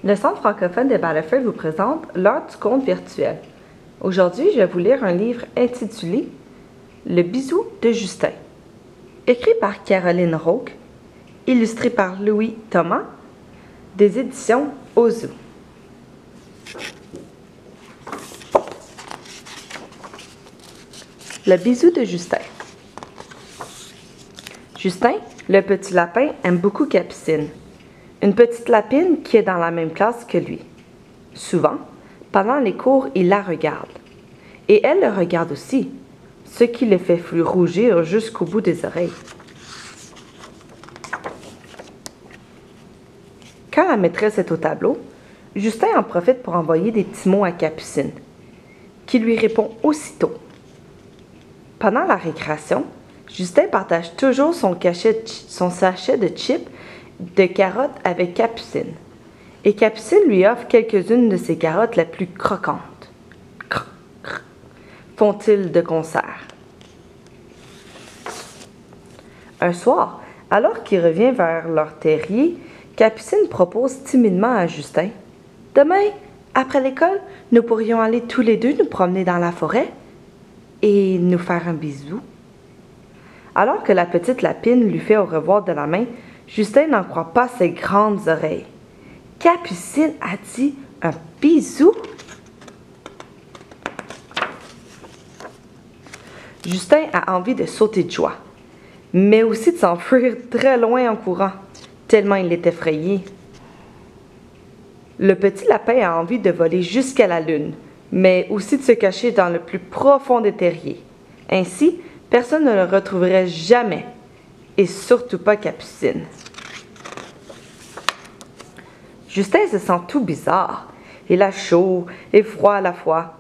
Le Centre francophone de Battlefield vous présente l'heure du conte virtuel. Aujourd'hui, je vais vous lire un livre intitulé Le bisou de Justin, écrit par Caroline Rauque, illustré par Louis Thomas, des éditions Ozu. Le bisou de Justin. Justin, le petit lapin, aime beaucoup Capucine, une petite lapine qui est dans la même classe que lui. Souvent, pendant les cours, il la regarde. Et elle le regarde aussi, ce qui le fait rougir jusqu'au bout des oreilles. Quand la maîtresse est au tableau, Justin en profite pour envoyer des petits mots à Capucine, qui lui répond aussitôt. Pendant la récréation, Justin partage toujours son sachet de chips de carottes avec Capucine. Et Capucine lui offre quelques-unes de ses carottes les plus croquantes. Croc, croc, font-ils de concert. Un soir, alors qu'il revient vers leur terrier, Capucine propose timidement à Justin: « Demain, après l'école, nous pourrions aller tous les deux nous promener dans la forêt et nous faire un bisou. » Alors que la petite lapine lui fait au revoir de la main, Justin n'en croit pas ses grandes oreilles. Capucine a dit un bisou? Justin a envie de sauter de joie, mais aussi de s'enfuir très loin en courant, tellement il est effrayé. Le petit lapin a envie de voler jusqu'à la lune, mais aussi de se cacher dans le plus profond des terriers. Ainsi, personne ne le retrouverait jamais, et surtout pas Capucine. Justin se sent tout bizarre. Il a chaud et froid à la fois.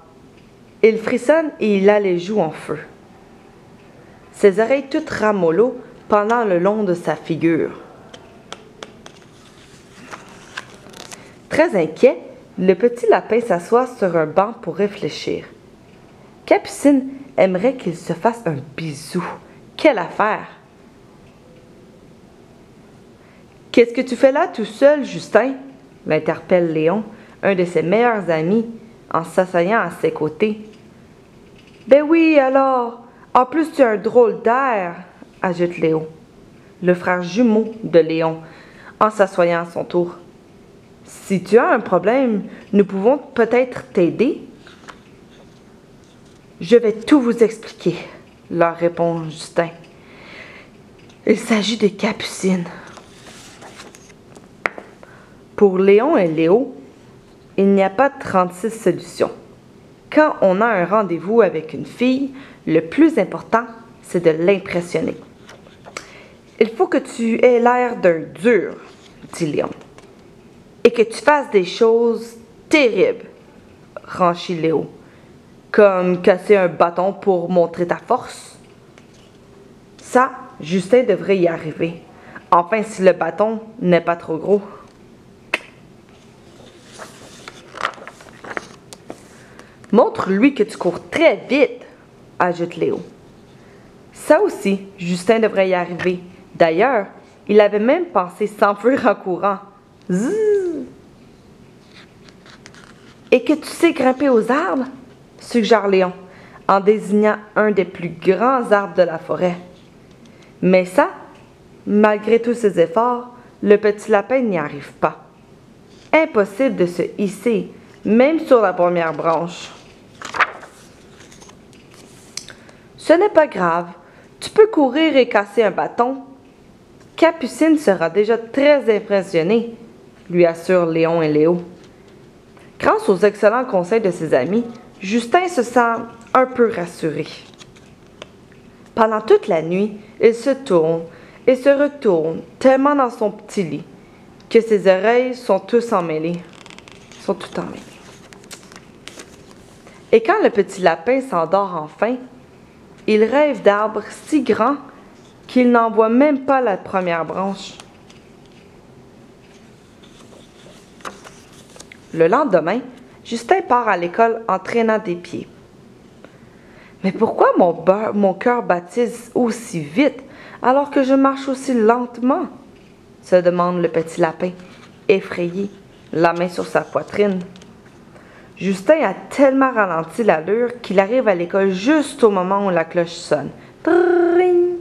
Il frissonne et il a les joues en feu. Ses oreilles toutes ramollo pendant le long de sa figure. Très inquiet, le petit lapin s'assoit sur un banc pour réfléchir. Capucine aimerait qu'il se fasse un bisou. Quelle affaire! « Qu'est-ce que tu fais là tout seul, Justin? » l'interpelle Léon, un de ses meilleurs amis, en s'asseyant à ses côtés. « Ben oui, alors! En plus, tu as un drôle d'air, » ajoute Léo, le frère jumeau de Léon, en s'assoyant à son tour. « Si tu as un problème, nous pouvons peut-être t'aider. »« Je vais tout vous expliquer, » leur répond Justin. « Il s'agit de Capucine. » Pour Léon et Léo, il n'y a pas 36 solutions. Quand on a un rendez-vous avec une fille, le plus important, c'est de l'impressionner. « Il faut que tu aies l'air d'un dur, » dit Léon. « Et que tu fasses des choses terribles, » renchit Léo. « Comme casser un bâton pour montrer ta force. » Ça, Justin devrait y arriver. Enfin, si le bâton n'est pas trop gros. « Montre-lui que tu cours très vite, » ajoute Léo. Ça aussi, Justin devrait y arriver. D'ailleurs, il avait même pensé s'enfuir en courant. Zzz. « Et que tu sais grimper aux arbres, » suggère Léon, en désignant un des plus grands arbres de la forêt. Mais ça, malgré tous ses efforts, le petit lapin n'y arrive pas. Impossible de se hisser, même sur la première branche. Ce n'est pas grave, tu peux courir et casser un bâton. Capucine sera déjà très impressionnée, lui assurent Léon et Léo. Grâce aux excellents conseils de ses amis, Justin se sent un peu rassuré. Pendant toute la nuit, il se tourne et se retourne tellement dans son petit lit que ses oreilles sont toutes emmêlées. Et quand le petit lapin s'endort enfin, il rêve d'arbres si grands qu'il n'en voit même pas la première branche. Le lendemain, Justin part à l'école en traînant des pieds. « Mais pourquoi mon cœur bat-il aussi vite alors que je marche aussi lentement? » se demande le petit lapin, effrayé. la main sur sa poitrine. Justin a tellement ralenti l'allure qu'il arrive à l'école juste au moment où la cloche sonne. Tring!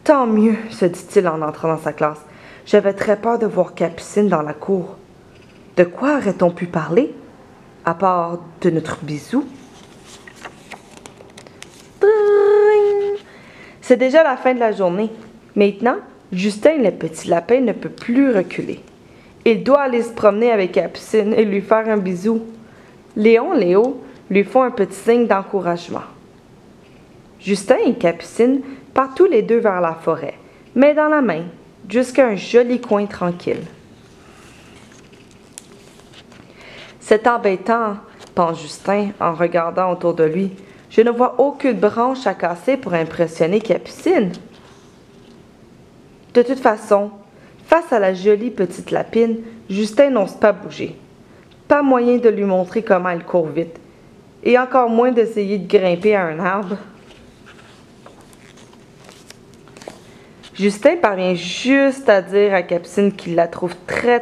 Tant mieux, se dit-il en entrant dans sa classe. J'avais très peur de voir Capucine dans la cour. De quoi aurait-on pu parler, à part de notre bisou? Tring! C'est déjà la fin de la journée. Maintenant, Justin le petit lapin ne peut plus reculer. Il doit aller se promener avec Capucine et lui faire un bisou. Léon et Léo lui font un petit signe d'encouragement. Justin et Capucine partent tous les deux vers la forêt, main dans la main, jusqu'à un joli coin tranquille. C'est embêtant, pense Justin en regardant autour de lui. Je ne vois aucune branche à casser pour impressionner Capucine. De toute façon, face à la jolie petite lapine, Justin n'ose pas bouger. Pas moyen de lui montrer comment elle court vite, et encore moins d'essayer de grimper à un arbre. Justin parvient juste à dire à Capucine qu'il la trouve très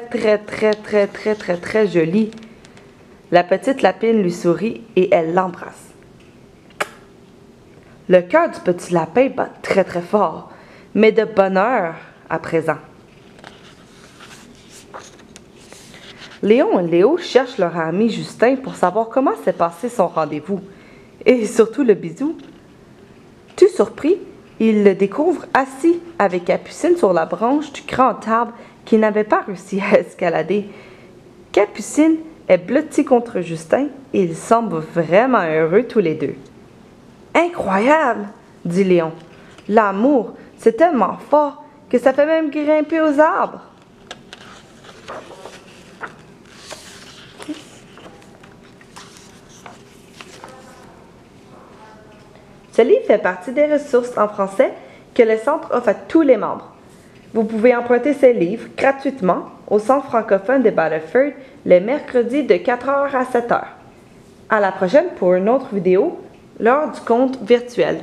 jolie. La petite lapine lui sourit et elle l'embrasse. Le cœur du petit lapin bat très fort, mais de bonheur à présent. Léon et Léo cherchent leur ami Justin pour savoir comment s'est passé son rendez-vous, et surtout le bisou. Tout surpris, ils le découvrent assis avec Capucine sur la branche du grand arbre qu'il n'avait pas réussi à escalader. Capucine est blottie contre Justin et ils semblent vraiment heureux tous les deux. « Incroyable !» dit Léon. « L'amour, c'est tellement fort que ça fait même grimper aux arbres. » Ce livre fait partie des ressources en français que le Centre offre à tous les membres. Vous pouvez emprunter ces livres gratuitement au Centre francophone de Battleford les mercredis de 4h à 7h. À la prochaine pour une autre vidéo, l'heure du conte virtuel.